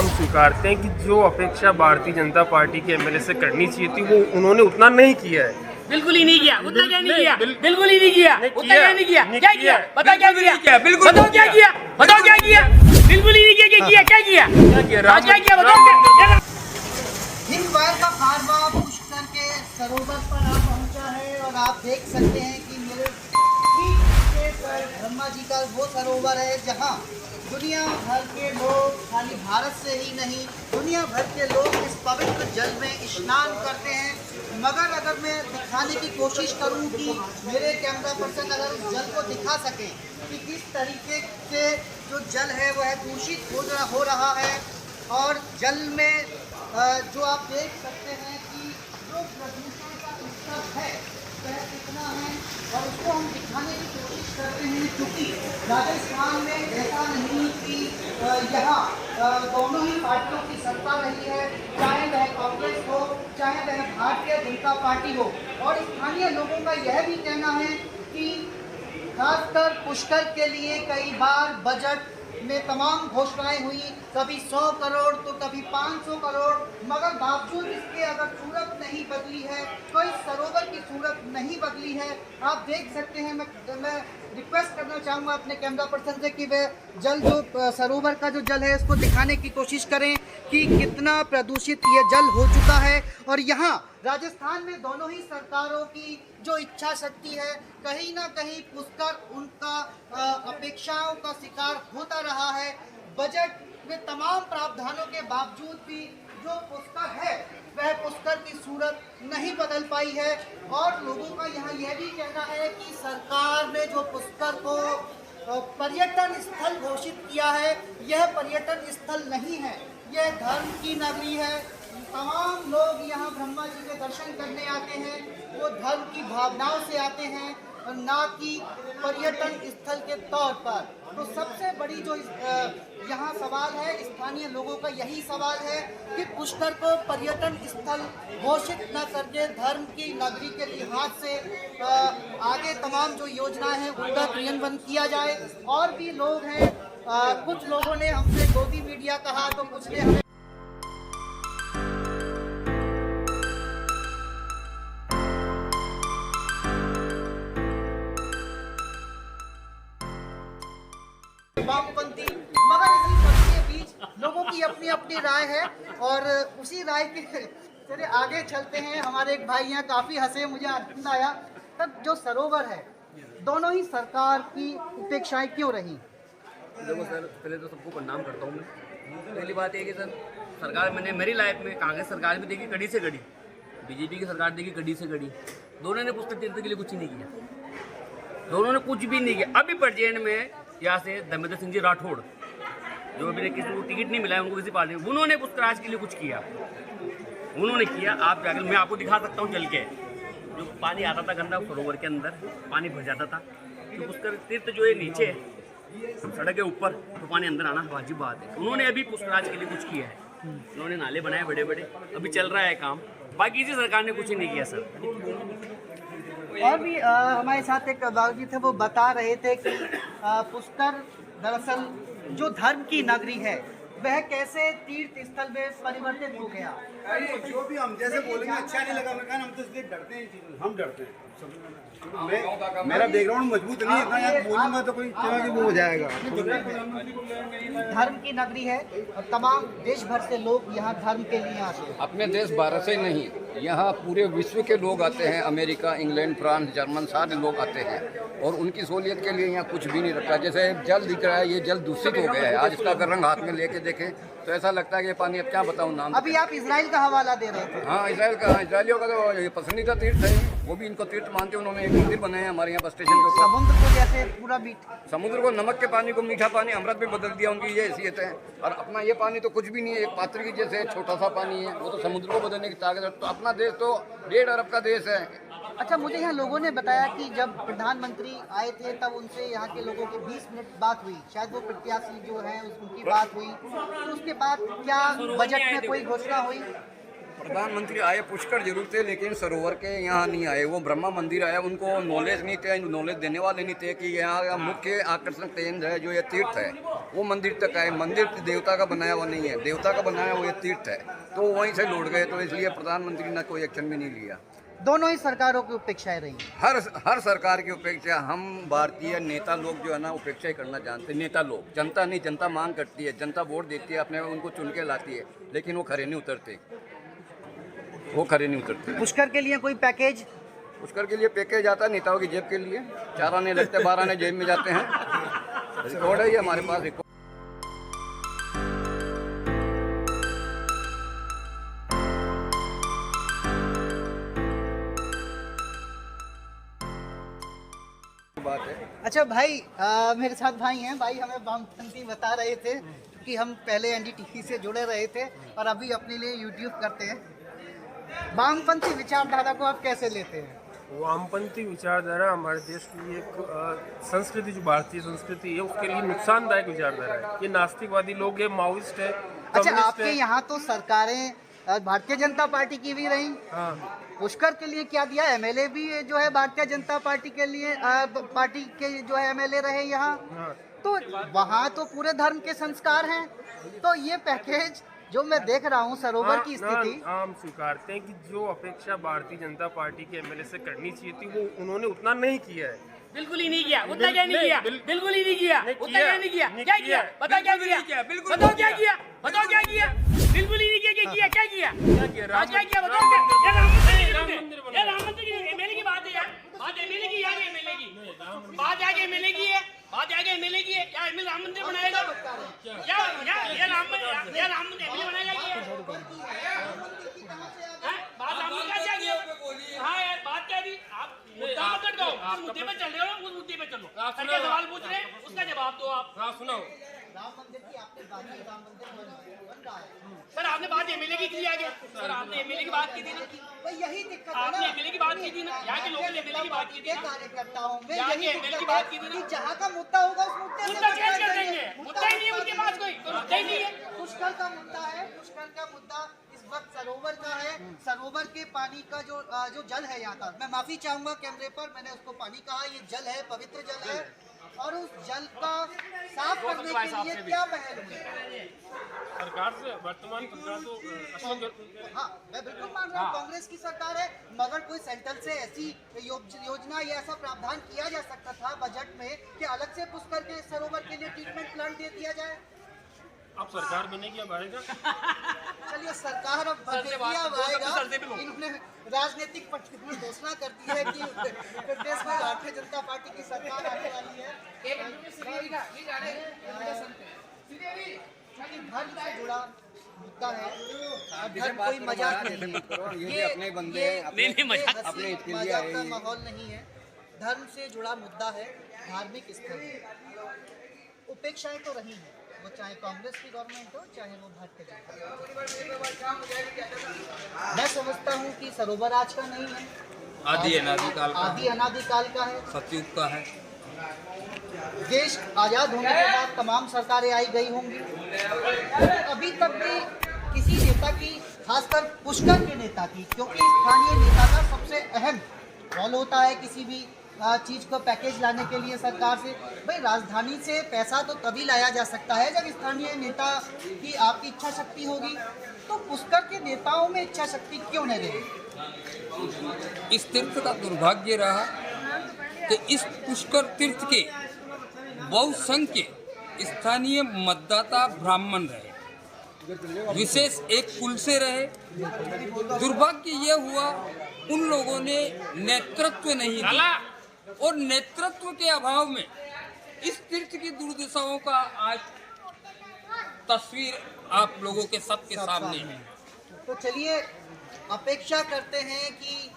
हम स्वीकारते हैं कि जो अपेक्षा भारतीय जनता पार्टी के एमएलए से करनी चाहिए थी वो उन्होंने उतना नहीं किया है। बिल्कुल ही नहीं किया, उतना क्या नहीं किया, बिल्कुल ही नहीं किया, उतना क्या नहीं किया, नहीं क्या किया, किया, बता क्या किया, बिल्कुल बताओ क्या किया, बताओ क्या किया, बिल्कुल ही नहीं किया, क्या किया, क्या किया, आज क्या किया, बताओ क्या। हिंदवार का कारवा पुष्कर के सरोवर पर आ पहुंचा है और आप देख सकते हैं कि मेरे ठीक पीछे पर ब्रह्मा जी का वो सरोवर है जहां दुनिया भर के लोग, खाली भारत से ही नहीं दुनिया भर के लोग इस पवित्र जल में स्नान करते हैं। मगर अगर मैं दिखाने की कोशिश करूं कि मेरे कैमरा पर्सन अगर उस जल को दिखा सकें कि किस तरीके से जो जल है वह दूषित हो रहा है और जल में जो आप देख सकते हैं कि जो प्रदूषण का स्तर है वह कितना है और उसको हम दिखाने की कोशिश करते हैं क्योंकि राजस्थान में ऐसा नहीं कि यहाँ दोनों ही पार्टियों की सत्ता रही है, चाहे वह कांग्रेस हो चाहे वह भारतीय जनता पार्टी हो। और स्थानीय लोगों का यह भी कहना है कि खासकर पुष्कर के लिए कई बार बजट में तमाम घोषणाएं हुई, कभी 100 करोड़ तो कभी 500 करोड़, मगर बावजूद इसके अगर सूरत नहीं बदली है, कोई सरोवर की सूरत नहीं बदली है। आप देख सकते हैं, मैं रिक्वेस्ट करना चाहूँगा अपने कैमरा पर्सन से कि वह जल जो सरोवर का जो जल है उसको दिखाने की कोशिश करें कि कितना प्रदूषित ये जल हो चुका है। और यहाँ राजस्थान में दोनों ही सरकारों की जो इच्छा शक्ति है कहीं ना कहीं पुष्कर उनका अपेक्षाओं का शिकार होता रहा है। बजट में तमाम प्रावधानों के बावजूद भी जो पुष्कर है वह पुष्कर की सूरत नहीं बदल पाई है। और लोगों का यहाँ यह भी कहना है कि सरकार ने जो पुष्कर को पर्यटन स्थल घोषित किया है यह पर्यटन स्थल नहीं है, यह धर्म की नगरी है। तमाम लोग यहाँ ब्रह्मा जी के दर्शन करने आते हैं, वो धर्म की भावनाओं से आते हैं और ना कि पर्यटन स्थल के तौर पर। तो सबसे बड़ी जो यहाँ सवाल है, स्थानीय लोगों का यही सवाल है कि पुष्कर को पर्यटन स्थल घोषित न करके धर्म की नगरी के लिहाज से आगे तमाम जो योजनाएं हैं उनका क्रियान्वयन किया जाए। और भी लोग हैं, कुछ लोगों ने हमसे गोदी मीडिया कहा तो कुछ ने हमें वामपंथी, मगर इसी सबके बीच लोगों की अपनी अपनी राय है। और उसी राय के चलिए आगे चलते हैं। हमारे एक भाई यहाँ काफ़ी हंसे, मुझे आनंद आया। तब जो सरोवर है दोनों ही सरकार की उपेक्षाएं क्यों रही? देखो सर, पहले तो सबको प्रणाम करता हूँ मैं। पहली बात ये कि सर सरकार मैंने मेरी लाइफ में कांग्रेस सरकार भी देखी कड़ी से कड़ी, बीजेपी की सरकार देखी कड़ी से कड़ी, दोनों ने पुस्तक तीर्थ के लिए कुछ ही नहीं किया, दोनों ने कुछ भी नहीं किया। अभी प्रजेंट में यहाँ से धर्मेंद्र सिंह जी राठौड़ जो अभी किसी को टिकट नहीं मिला है उनको किसी पार्टी में, उन्होंने पुष्कराज के लिए कुछ किया, उन्होंने किया। आप जाकर मैं आपको दिखा सकता हूँ चल के, जो पानी आता था गंदा सरोवर के अंदर पानी भर जाता था, तो पुष्कर तीर्थ जो है नीचे सड़क के ऊपर, तो पानी अंदर आना वाजिब बात है। उन्होंने अभी पुष्कराज के लिए कुछ किया है, उन्होंने नाले बनाए बड़े बड़े, अभी चल रहा है काम, बाकी इसी सरकार ने कुछ ही नहीं किया सर। और भी हमारे साथ एक बाबूजी थे, वो बता रहे थे कि पुष्कर दरअसल जो धर्म की नगरी है वह कैसे तीर्थ स्थल में परिवर्तित हो गया। जो भी हम जैसे बोलेंगे अच्छा नहीं लगा, मैं हम तो इसलिए डरते हैं, हम डरते हैं। मेरा बैकग्राउंड मजबूत नहीं है, इतना यार बोलूंगा तो कोई तरह की वो हो जाएगा। धर्म की नगरी है और तमाम देश भर से लोग यहाँ धर्म के लिए आते हैं। अपने देश भारत से नहीं, यहाँ पूरे विश्व के लोग आते हैं, अमेरिका, इंग्लैंड, फ्रांस, जर्मन सारे लोग आते हैं और उनकी सहूलियत के लिए यहाँ कुछ भी नहीं रखा। जैसे जल दिख रहा है, ये जल दूषित हो गया है, आज इसका अगर रंग हाथ में लेके देखें तो ऐसा लगता है कि ये पानी अब क्या बताऊँ नाम। अभी आप इजराइल का हवाला दे रहे थे। हाँ, इसराइलियों का तो ये पसंदीदा तीर्थ है, वो भी इनको तीर्थ मानते हैं। उन्होंने एक मंदिर बनाया है हमारे यहाँ बस स्टेशन के ऊपर। समुद्र को जैसे पूरा समुद्र को नमक के पानी को मीठा पानी अमृत में बदल दिया, उनकी ये हैसियत है। और अपना ये पानी तो कुछ भी नहीं है, एक पात्र की जैसे छोटा सा पानी है, वो तो समुद्र को बदलने की ताकत है। तो अपना देश तो 1.5 अरब का देश है। अच्छा, मुझे यहाँ लोगों ने बताया कि जब प्रधानमंत्री आए थे तब उनसे यहाँ के लोगों की 20 मिनट बात हुई, शायद वो प्रत्याशी जो हैं उनकी बात हुई, तो उसके बाद क्या बजट में कोई घोषणा हुई? प्रधानमंत्री आए पुष्कर जरूर थे, लेकिन सरोवर के यहाँ नहीं आए। वो ब्रह्मा मंदिर आए, उनको नॉलेज नहीं थे, नॉलेज देने वाले नहीं थे कि यहाँ का मुख्य आकर्षण केंद्र है जो ये तीर्थ है, वो मंदिर तक आए। मंदिर देवता का बनाया हुआ नहीं है, देवता का बनाया हुआ ये तीर्थ है, तो वहीं से लौट गए। तो इसलिए प्रधानमंत्री ने कोई एक्शन भी नहीं लिया। दोनों ही सरकारों की उपेक्षाएं रही। हर सरकार की उपेक्षा, हम भारतीय नेता लोग जो है ना उपेक्षा ही करना जानते हैं। नेता लोग, जनता नहीं, जनता मांग करती है, जनता वोट देती है, अपने उनको चुन के लाती है, लेकिन वो खरे नहीं उतरते, वो खरे नहीं उतरते। पुष्कर के लिए कोई पैकेज? पुष्कर के लिए पैकेज आता है नेताओं की जेब के लिए, 4 आने लगते, 12 आने जेब में जाते हैं। रिकॉर्ड है ये हमारे पास, रिकॉर्ड। बात है। अच्छा भाई, मेरे साथ भाई हैं। भाई हमें वामपंथी बता रहे थे कि हम पहले एनडीटीवी से जुड़े रहे थे और अभी अपने लिए यूट्यूब करते हैं। वामपंथी विचारधारा को आप कैसे लेते हैं? वामपंथी विचारधारा हमारे देश की एक संस्कृति, जो भारतीय संस्कृति है, उसके लिए नुकसानदायक विचारधारा है। ये नास्तिकवादी लोग हैं, माओइस्ट है, अच्छा, कम्युनिस्ट आपके है। यहाँ तो सरकारें भारतीय जनता पार्टी की भी रही। हाँ, पुष्कर के लिए क्या दिया? एमएलए भी जो है भारतीय जनता पार्टी के लिए पार्टी के जो है एमएलए रहे यहाँ। हाँ। तो वहाँ तो पूरे धर्म के संस्कार हैं। तो ये पैकेज जो मैं देख रहा हूँ, सरोवर की स्थिति, हम स्वीकारते हैं कि जो अपेक्षा भारतीय जनता पार्टी के एमएलए से करनी चाहिए थी, वो उन्होंने उतना नहीं किया है। बिल्कुल ही नहीं किया। उतना क्या नहीं किया? बिल्कुल ही नहीं किया। उतना क्या नहीं किया? क्या किया? बताओ क्या किया? बताओ क्या किया? बताओ क्या किया? बिल्कुल ही नहीं किया। क्या किया? क्या किया? आज क्या किया? बताओ क्या? ये राम मंदिर की एमएलए की बात है यार। बात एमएलए की, यार एमएलए की बात आगे एमएलए की है। बात आगे एमएलए की है। क्या एमएलए राम मंदिर बनाएगा? क्या ये राम मंदिर एमएलए बनाएगा क्या? बात राम मंदिर क्या किया? हाँ यार, बात क्या थी? आप मुद्दा पकड़ दो, उस मुद्दे पे चल रहे हो, उस मुद्दे पे चलो। सर के सवाल पूछ रहे हैं, उसका जवाब दो आप। हाँ सुनाओ। राम मंदिर की आपने बात की, राम मंदिर बन रहा है। सर आपने बात एमएलए की थी आगे। सर आपने एमएलए की बात की थी ना। भाई यही दिक्कत है ना। आपने एमएलए की बात की थी ना। यहाँ के लोगों ने एमएलए की बात की थी ना। कार्यकर्ता हूँ मैं, यहाँ के यही एमएलए की दिक्कत बात की है थी ना। कि जहाँ का मुद्दा होगा उस मुद्दे से मुद्दा चेंज बचना कर चाहिए। देंगे। मुद्दा ही नहीं है उनके पास, कोई मुद्दा ही नहीं है। पुष्कर का मुद्दा है। पुष्कर का मुद्दा इस वक्त सरोवर का है। सरोवर के पानी का जो जल है यहाँ का, मैं माफी चाहूंगा कैमरे पर, मैंने उसको पानी कहा, ये जल है, पवित्र जल है। और उस जल का साफ करने के लिए क्या पहल हुई सरकार से? वर्तमान सरकार तो हाँ, मैं बिल्कुल मान रहा हूँ कांग्रेस की सरकार है, मगर कोई सेंट्रल से ऐसी योजना या ऐसा प्रावधान किया जा सकता था बजट में कि अलग से पुष्कर के सरोवर के लिए ट्रीटमेंट प्लांट दे दिया जाए। अब सरकार बनेगी, अब आएगा। चलिए, सरकार अब बनेगी, अब आएगा। इन्होंने राजनीतिक पक्ष में घोषणा कर दी है कि प्रदेश में भारतीय जनता पार्टी की सरकार आने वाली है। धर्म से जुड़ा मुद्दा है, धर्म कोई मजाक नहीं है। ये अपने बंदे हैं, अपने इसके लिए मजाक आए का हैं। माहौल नहीं है। धर्म से जुड़ा मुद्दा है, धार्मिक स्थल है। उपेक्षाएं तो रही हैं, वो चाहे कांग्रेस की गवर्नमेंट हो, चाहे वो भारतीय जनता। मैं समझता हूँ कि सरोवर आज का नहीं है, आदि अनादिकाल का है, सतयुग का है। देश आजाद होने के बाद तमाम सरकारें आई गई होंगी, अभी तक भी किसी नेता की, खासकर पुष्कर के नेता की, क्योंकि स्थानीय नेता का सबसे अहम रोल होता है किसी भी चीज को पैकेज लाने के लिए सरकार से। भाई राजधानी से पैसा तो तभी लाया जा सकता है जब स्थानीय नेता की आपकी इच्छा शक्ति होगी। तो पुष्कर के नेताओं में इच्छा शक्ति क्यों नहीं रही? इस तीर्थ का दुर्भाग्य रहा कि इस पुष्कर तीर्थ के बहुसंख्य स्थानीय मतदाता ब्राह्मण रहे, विशेष एक कुल से रहे। दुर्भाग्य ये हुआ उन लोगों ने नेतृत्व नहीं दिया, और नेतृत्व के अभाव में इस तीर्थ की दुर्दशाओं का आज तस्वीर आप लोगों के सबके सामने है। तो चलिए, अपेक्षा करते हैं कि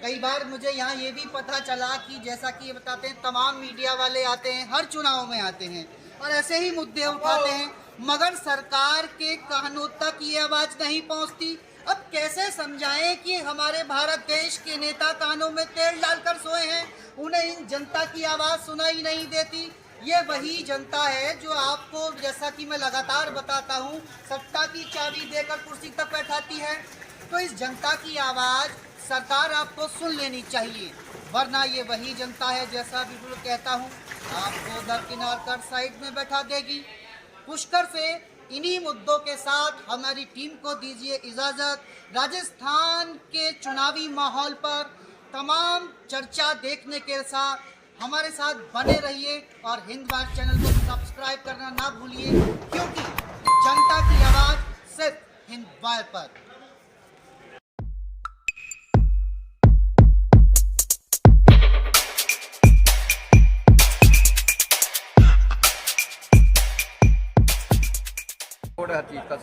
कई बार मुझे यहाँ ये भी पता चला कि जैसा कि ये बताते हैं, तमाम मीडिया वाले आते हैं, हर चुनाव में आते हैं और ऐसे ही मुद्दे उठाते हैं, मगर सरकार के कानों तक ये आवाज़ नहीं पहुँचती। अब कैसे समझाएं कि हमारे भारत देश के नेता कानों में तेल डालकर सोए हैं, उन्हें इन जनता की आवाज़ सुनाई नहीं देती। ये वही जनता है जो आपको, जैसा कि मैं लगातार बताता हूँ, सत्ता की चाबी देकर कुर्सी तक बैठाती है। तो इस जनता की आवाज़ सरकार आपको सुन लेनी चाहिए, वरना ये वही जनता है, जैसा बिल्कुल कहता हूँ, आपको दरकिनार कर साइड में बैठा देगी। पुष्कर से इन्हीं मुद्दों के साथ हमारी टीम को दीजिए इजाज़त। राजस्थान के चुनावी माहौल पर तमाम चर्चा देखने के साथ हमारे साथ बने रहिए और हिंद वार चैनल को सब्सक्राइब करना ना भूलिए, क्योंकि जनता की आवाज़ सिर्फ हिंद वार पर। हर चीज़ का